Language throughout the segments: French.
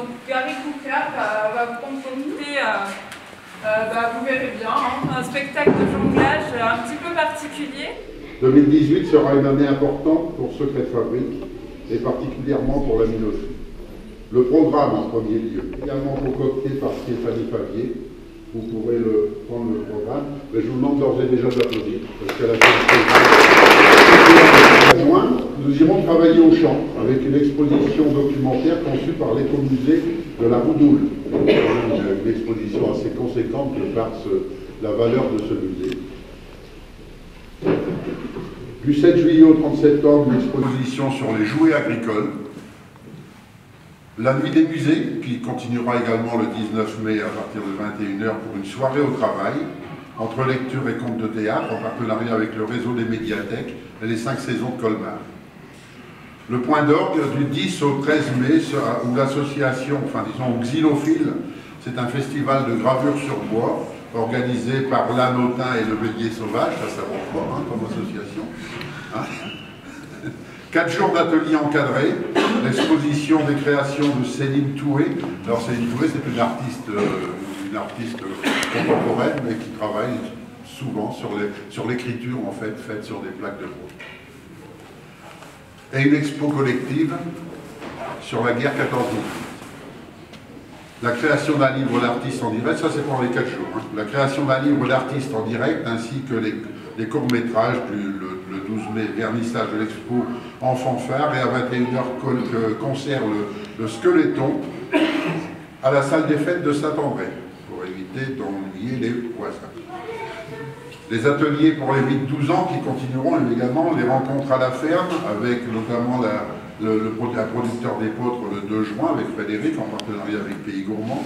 Donc Gary Cooker va vous concocter, vous verrez bien, un spectacle de jonglage un petit peu particulier. 2018 sera une année importante pour Secret de Fabrique et particulièrement pour la minoterie. Le programme en premier lieu, également concocté par Stéphanie Favier. Vous pourrez prendre le programme. Mais je vous demande d'ores et déjà d'applaudir parce qu'elle a fait le programme. Nous irons travailler au champ avec une exposition documentaire conçue par l'écomusée de la Roudoule. Une exposition assez conséquente de par la valeur de ce musée. Du 7 juillet au 30 septembre, une exposition sur les jouets agricoles. La nuit des musées, qui continuera également le 19 mai à partir de 21 h pour une soirée au travail, entre lecture et contes de théâtre, en partenariat avec le réseau des médiathèques et les 5 saisons de Colmar. Le point d'orgue du 10 au 13 mai, où l'association, Xylophile, c'est un festival de gravure sur bois, organisé par l'Anotin et le Bélier Sauvage, ça vaut pas comme association. 4 jours d'ateliers encadrés, l'exposition des créations de Céline Toué. Alors Céline Toué, c'est une artiste contemporaine, mais qui travaille souvent sur l'écriture en fait, faite sur des plaques de bois. Et une expo collective sur la guerre 14-18. La création d'un livre d'artiste en direct, ça c'est pendant les 4 jours. La création d'un livre d'artiste en direct, ainsi que les courts-métrages le 12 mai, vernissage de l'expo en fanfare, et à 21 h concert le Squeletton à la salle des fêtes de Saint-André, pour éviter d'ennuyer les voisins. Les ateliers pour les 8-12 ans qui continueront, également les rencontres à la ferme, avec notamment un producteur d'épeautres le 2 juin avec Frédéric, en partenariat avec Pays Gourmand.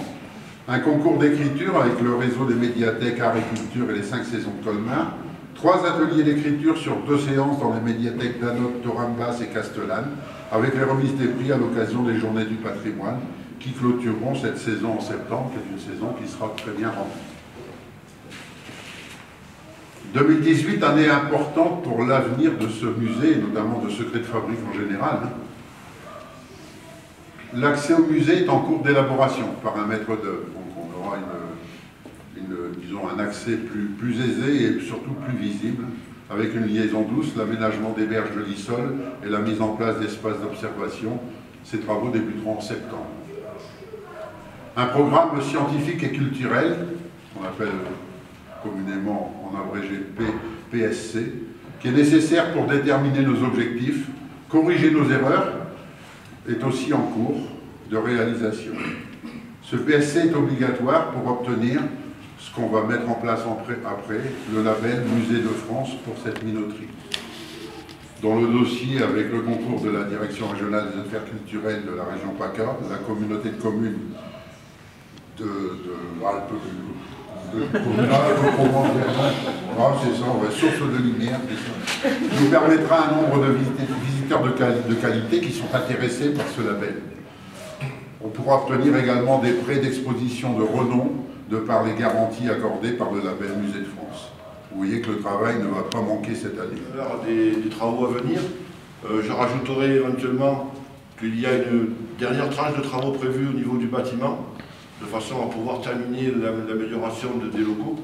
Un concours d'écriture avec le réseau des médiathèques Art et Culture et les 5 saisons de Colmar. 3 ateliers d'écriture sur 2 séances dans les médiathèques d'Anote, Thorambas et Castellane, avec les remises des prix à l'occasion des Journées du patrimoine, qui clôtureront cette saison en septembre, qui est une saison qui sera très bien remplie. 2018, année importante pour l'avenir de ce musée, et notamment de Secret de Fabrique en général. L'accès au musée est en cours d'élaboration par un maître d'œuvre. Donc on aura disons, un accès plus aisé et surtout plus visible, avec une liaison douce, l'aménagement des berges de l'Issol et la mise en place d'espaces d'observation. Ces travaux débuteront en septembre. Un programme scientifique et culturel, qu'on appelle communément en abrégé PSC, qui est nécessaire pour déterminer nos objectifs, corriger nos erreurs, est aussi en cours de réalisation. Ce PSC est obligatoire pour obtenir ce qu'on va mettre en place après, le label Musée de France pour cette minoterie. Dans le dossier, avec le concours de la Direction régionale des affaires culturelles de la région PACA, de la communauté de communes de source de lumière, nous permettra un nombre de visiteurs de qualité qui sont intéressés par ce label. On pourra obtenir également des prêts d'exposition de renom de par les garanties accordées par le label Musée de France. Vous voyez que le travail ne va pas manquer cette année. Des travaux à venir, je rajouterai éventuellement qu'il y a une dernière tranche de travaux prévus au niveau du bâtiment, de façon à pouvoir terminer l'amélioration des locaux.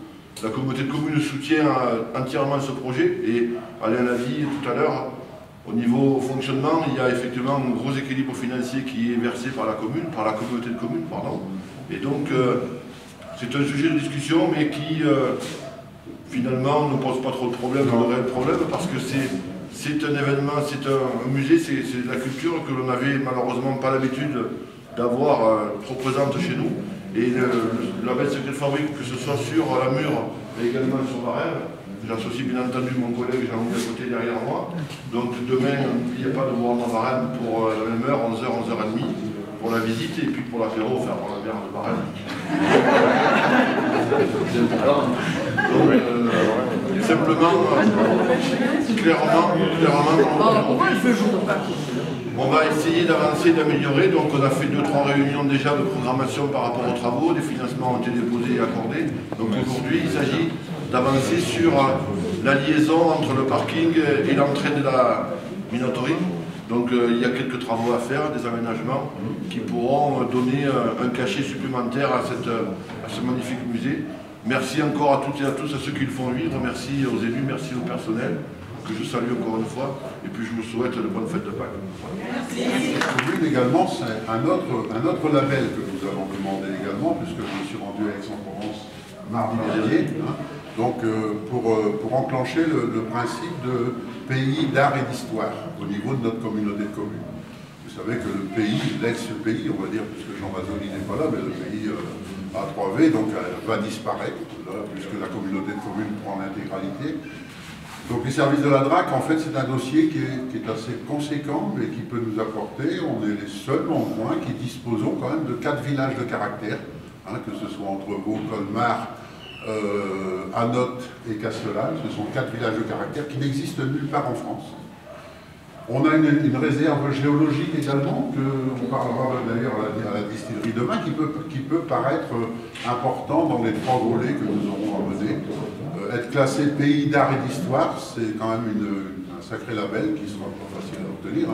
La communauté de communes soutient entièrement ce projet et Alain l'a dit tout à l'heure, au niveau fonctionnement, il y a effectivement un gros équilibre financier qui est versé par la communauté de communes, pardon. Et donc, c'est un sujet de discussion, mais qui finalement ne pose pas trop de problèmes, de réels problèmes, parce que c'est un événement, c'est un musée, c'est de la culture que l'on n'avait malheureusement pas l'habitude d'avoir trop présente chez nous. Et le label Secret de Fabrique, que ce soit sur la mure, mais également sur Varennes, j'associe bien entendu mon collègue Jean-Louis à côté derrière moi. Donc demain, n'oubliez pas de voir dans Varennes pour la même heure, 11 h, 11 h 30, pour la visite et puis pour l'apéro, faire pour la bière de Varennes. Simplement, on va essayer d'avancer, d'améliorer. Donc on a fait 2-3 réunions déjà de programmation par rapport aux travaux, des financements ont été déposés et accordés. Donc aujourd'hui, il s'agit d'avancer sur la liaison entre le parking et l'entrée de la minoterie. Donc il y a quelques travaux à faire, des aménagements qui pourront donner un cachet supplémentaire à ce magnifique musée. Merci encore à toutes et à tous, à ceux qui le font vivre. Merci aux élus, merci au personnel, que je salue encore une fois. Et puis je vous souhaite de bonnes fêtes de Pâques. Merci. Également, c'est un autre label que nous avons demandé également, puisque je me suis rendu à Aix-en-Provence mardi dernier. Donc pour enclencher le principe de pays d'art et d'histoire au niveau de notre communauté de communes. Vous savez que le pays, l'ex-pays, on va dire, puisque Jean Mazzoli n'est pas là, mais le pays A3V, donc va disparaître, là, puisque la communauté de communes prend l'intégralité. Donc les services de la DRAC, en fait, c'est un dossier qui est assez conséquent, mais qui peut nous apporter, on est les seuls en point qui disposons quand même de 4 villages de caractère, que ce soit entre Vaud, Colmar, Anote et Castellane. Ce sont 4 villages de caractère qui n'existent nulle part en France. On a une réserve géologique également, on parlera d'ailleurs à la distillerie demain, qui peut paraître important dans les 3 volets que nous aurons à mener. Être classé pays d'art et d'histoire, c'est quand même un sacré label qui sera pas facile à obtenir.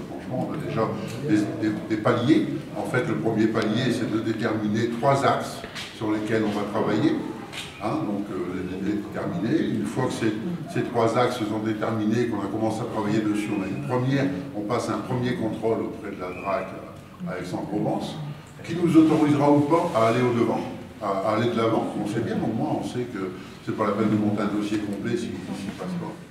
Franchement, on a déjà des paliers. En fait, le premier palier, c'est de déterminer 3 axes sur lesquels on va travailler. Donc les déterminer. Une fois que ces 3 axes sont déterminés, qu'on a commencé à travailler dessus, on passe un premier contrôle auprès de la DRAC à Aix-en-Provence, qui nous autorisera ou pas à aller au-devant, à aller de l'avant. On sait bien, au moins on sait que c'est pas la peine de monter un dossier complet s'il ne passe pas.